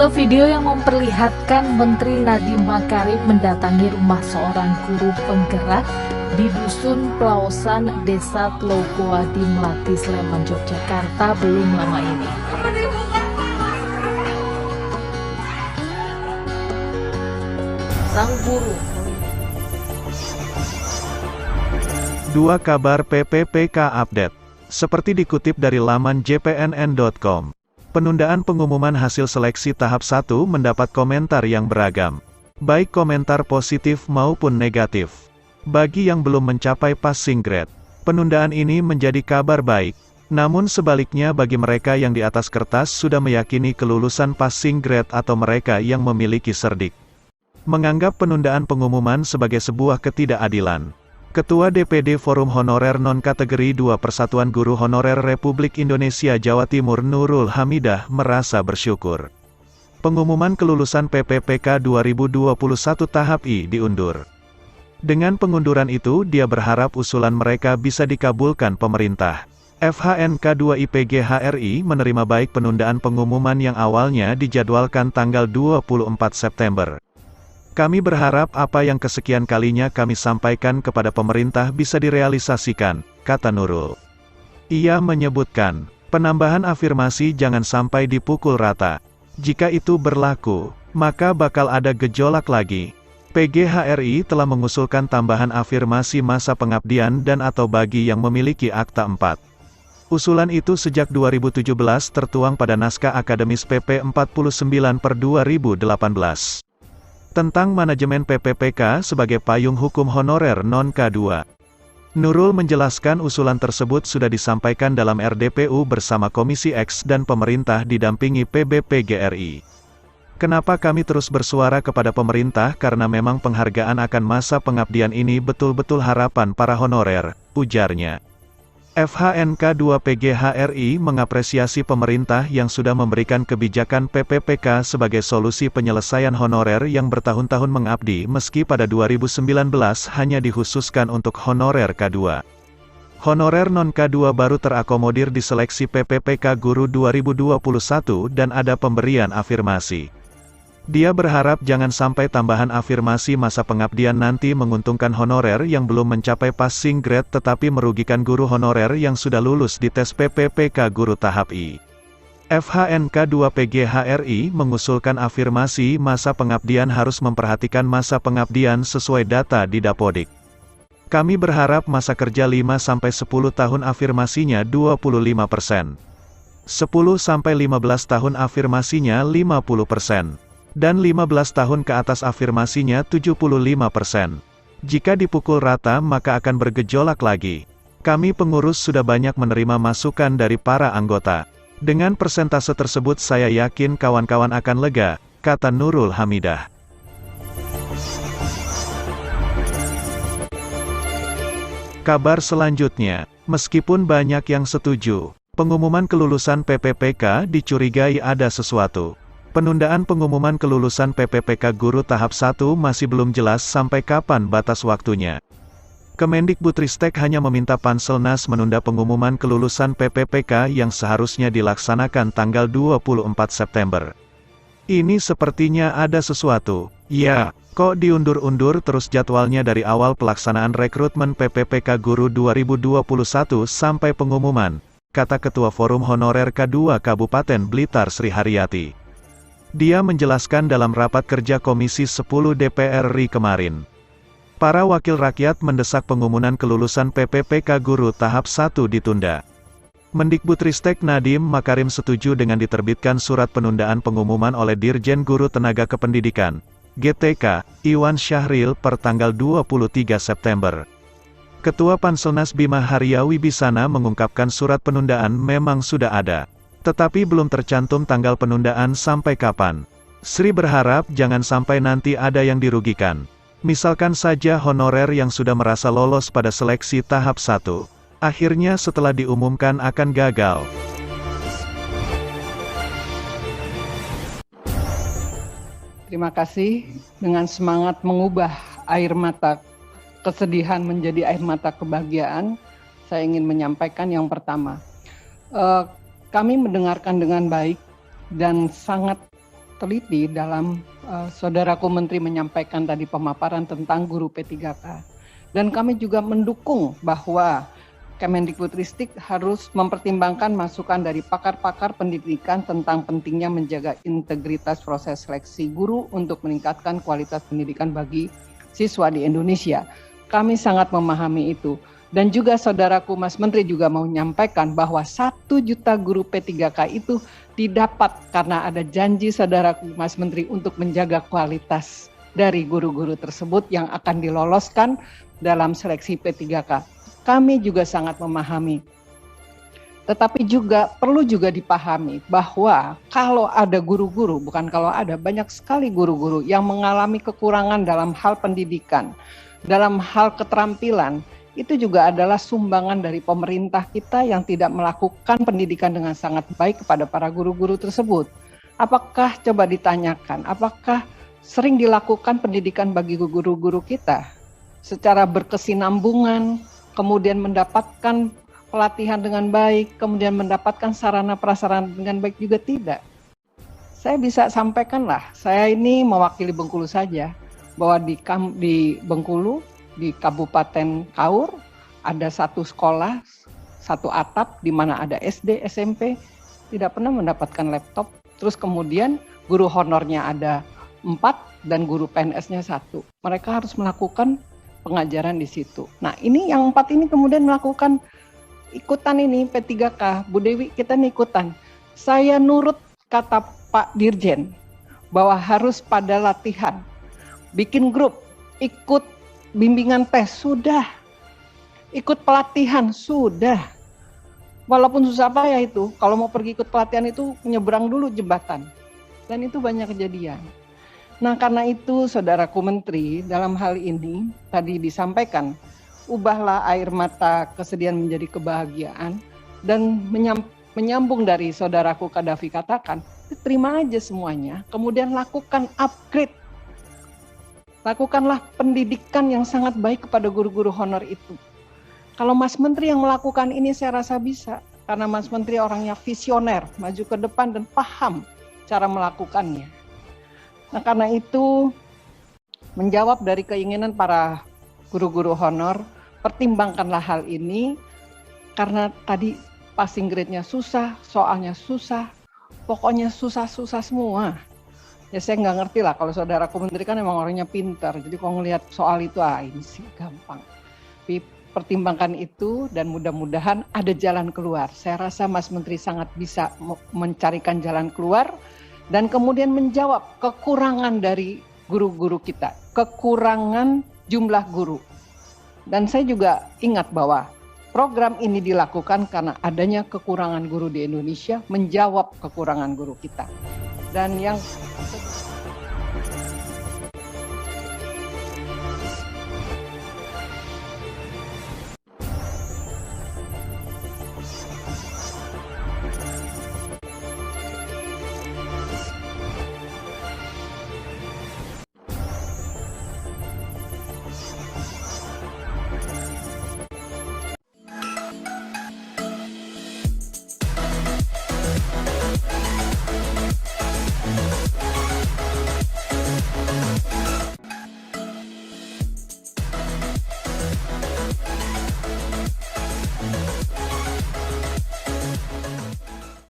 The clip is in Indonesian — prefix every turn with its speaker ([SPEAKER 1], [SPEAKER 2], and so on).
[SPEAKER 1] Inilah video yang memperlihatkan Menteri Nadiem Makarim mendatangi rumah seorang guru penggerak di Dusun Pelausan, Desa Tlogoadi, Melati, Sleman, Yogyakarta belum lama ini. Sang guru.
[SPEAKER 2] Dua kabar PPPK update. Seperti dikutip dari laman jpnn.com, penundaan pengumuman hasil seleksi tahap 1 mendapat komentar yang beragam, baik komentar positif maupun negatif. Bagi yang belum mencapai passing grade, penundaan ini menjadi kabar baik. Namun sebaliknya bagi mereka yang di atas kertas sudah meyakini kelulusan passing grade atau mereka yang memiliki cerdik, menganggap penundaan pengumuman sebagai sebuah ketidakadilan. Ketua DPD Forum Honorer Non-Kategori 2 Persatuan Guru Honorer Republik Indonesia Jawa Timur Nurul Hamidah merasa bersyukur pengumuman kelulusan PPPK 2021 tahap I diundur. Dengan pengunduran itu dia berharap usulan mereka bisa dikabulkan pemerintah. FHNK 2 IPG HRI menerima baik penundaan pengumuman yang awalnya dijadwalkan tanggal 24 September. Kami berharap apa yang kesekian kalinya kami sampaikan kepada pemerintah bisa direalisasikan, kata Nurul. Ia menyebutkan, penambahan afirmasi jangan sampai dipukul rata. Jika itu berlaku, maka bakal ada gejolak lagi. PGHRI telah mengusulkan tambahan afirmasi masa pengabdian dan atau bagi yang memiliki akta 4. Usulan itu sejak 2017 tertuang pada naskah akademis PP 49/2018. Tentang manajemen PPPK sebagai payung hukum honorer non-K2. Nurul menjelaskan usulan tersebut sudah disampaikan dalam RDPU bersama Komisi X dan pemerintah didampingi PBPGRI. Kenapa kami terus bersuara kepada pemerintah karena memang penghargaan akan masa pengabdian ini betul-betul harapan para honorer, ujarnya. FHNK 2 PGHRI mengapresiasi pemerintah yang sudah memberikan kebijakan PPPK sebagai solusi penyelesaian honorer yang bertahun-tahun mengabdi meski pada 2019 hanya dikhususkan untuk honorer K2. Honorer non-K2 baru terakomodir di seleksi PPPK Guru 2021 dan ada pemberian afirmasi. Dia berharap jangan sampai tambahan afirmasi masa pengabdian nanti menguntungkan honorer yang belum mencapai passing grade tetapi merugikan guru honorer yang sudah lulus di tes PPPK Guru tahap I. FHNK 2 PGHRI mengusulkan afirmasi masa pengabdian harus memperhatikan masa pengabdian sesuai data di Dapodik. Kami berharap masa kerja 5-10 tahun afirmasinya 25%. 10-15 tahun afirmasinya 50%. Dan 15 tahun ke atas afirmasinya 75%. Jika dipukul rata maka akan bergejolak lagi. Kami pengurus sudah banyak menerima masukan dari para anggota. Dengan persentase tersebut saya yakin kawan-kawan akan lega, kata Nurul Hamidah. Kabar selanjutnya, meskipun banyak yang setuju, pengumuman kelulusan PPPK dicurigai ada sesuatu. Penundaan pengumuman kelulusan PPPK Guru tahap 1 masih belum jelas sampai kapan batas waktunya. Kemendikbudristek hanya meminta Panselnas menunda pengumuman kelulusan PPPK yang seharusnya dilaksanakan tanggal 24 September. Ini sepertinya ada sesuatu. Ya, kok diundur-undur terus jadwalnya dari awal pelaksanaan rekrutmen PPPK Guru 2021 sampai pengumuman, kata Ketua Forum Honorer K2 Kabupaten Blitar Sri Haryati. Dia menjelaskan dalam rapat kerja Komisi 10 DPR RI kemarin. Para wakil rakyat mendesak pengumuman kelulusan PPPK Guru tahap 1 ditunda. Mendikbudristek Nadiem Makarim setuju dengan diterbitkan surat penundaan pengumuman oleh Dirjen Guru Tenaga Kependidikan, GTK, Iwan Syahril per tanggal 23 September. Ketua Panselnas Bima Haria Wibisana mengungkapkan surat penundaan memang sudah ada. Tetapi belum tercantum tanggal penundaan sampai kapan. Sri berharap jangan sampai nanti ada yang dirugikan. Misalkan saja honorer yang sudah merasa lolos pada seleksi tahap 1, akhirnya setelah diumumkan akan gagal.
[SPEAKER 3] Terima kasih. Dengan semangat mengubah air mata kesedihan menjadi air mata kebahagiaan, saya ingin menyampaikan yang pertama. Kami mendengarkan dengan baik dan sangat teliti dalam saudaraku Menteri menyampaikan tadi pemaparan tentang guru P3K. Dan kami juga mendukung bahwa Kemendikbudristek harus mempertimbangkan masukan dari pakar-pakar pendidikan tentang pentingnya menjaga integritas proses seleksi guru untuk meningkatkan kualitas pendidikan bagi siswa di Indonesia. Kami sangat memahami itu. Dan juga saudaraku Mas Menteri juga mau menyampaikan bahwa 1 juta guru P3K itu didapat karena ada janji saudaraku Mas Menteri untuk menjaga kualitas dari guru-guru tersebut yang akan diloloskan dalam seleksi P3K. Kami juga sangat memahami. Tetapi juga perlu juga dipahami bahwa kalau ada guru-guru, bukan kalau ada, banyak sekali guru-guru yang mengalami kekurangan dalam hal pendidikan, dalam hal keterampilan, itu juga adalah sumbangan dari pemerintah kita yang tidak melakukan pendidikan dengan sangat baik kepada para guru-guru tersebut. Apakah coba ditanyakan, apakah sering dilakukan pendidikan bagi guru-guru kita secara berkesinambungan, kemudian mendapatkan pelatihan dengan baik, kemudian mendapatkan sarana prasarana dengan baik juga tidak. Saya bisa sampaikanlah, saya ini mewakili Bengkulu saja, bahwa di Bengkulu, di Kabupaten Kaur, ada satu sekolah, satu atap, di mana ada SD, SMP, tidak pernah mendapatkan laptop. Terus kemudian guru honornya ada 4 dan guru PNS-nya 1. Mereka harus melakukan pengajaran di situ. Nah, ini yang 4 ini kemudian melakukan ikutan ini P3K. Bu Dewi, kita nih ikutan. Saya nurut kata Pak Dirjen bahwa harus pada latihan, bikin grup, ikut bimbingan tes, sudah. Ikut pelatihan, sudah. Walaupun susah payah itu, kalau mau pergi ikut pelatihan itu nyebrang dulu jembatan. Dan itu banyak kejadian. Nah, karena itu saudaraku Menteri, dalam hal ini tadi disampaikan, ubahlah air mata kesedihan menjadi kebahagiaan, dan menyambung dari saudaraku Kadafi katakan, terima aja semuanya, kemudian lakukan upgrade. Lakukanlah pendidikan yang sangat baik kepada guru-guru honor itu. Kalau Mas Menteri yang melakukan ini saya rasa bisa, karena Mas Menteri orangnya visioner, maju ke depan dan paham cara melakukannya. Nah, karena itu menjawab dari keinginan para guru-guru honor, pertimbangkanlah hal ini, karena tadi passing grade-nya susah, soalnya susah, pokoknya susah-susah semua. Ya saya nggak ngerti lah, kalau saudaraku Menteri kan emang orangnya pintar, jadi kalau ngelihat soal itu, ini sih gampang. Tapi pertimbangkan itu dan mudah-mudahan ada jalan keluar. Saya rasa Mas Menteri sangat bisa mencarikan jalan keluar, dan kemudian menjawab kekurangan dari guru-guru kita, kekurangan jumlah guru. Dan saya juga ingat bahwa program ini dilakukan karena adanya kekurangan guru di Indonesia, menjawab kekurangan guru kita. Dan yang